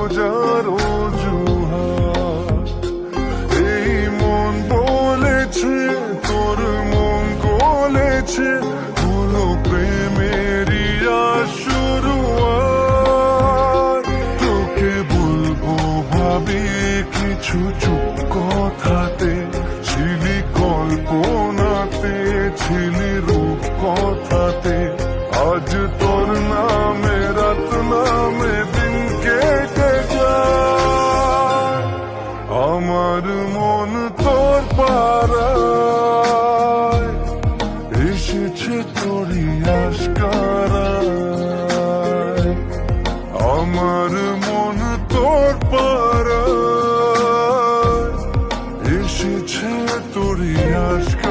খোঁজার অজুহাত। এই মন বলেছে তোর মন গলেছে, হলো প্রেমেরই শুরুয়াত। তোকে বলবো ভাবি কিছু চুপ কথাতে, ছিলি কল্পনাতে, ছিলি রূপ কথাতে। আজ তোর নামে রাত নামে দিন কেটে যায়, আমার মন তোর পাড়ায় এসেছে তোরই আশকারায়। আমার মন তোর পাড়ায় এসেছে তোরই আশকারায়।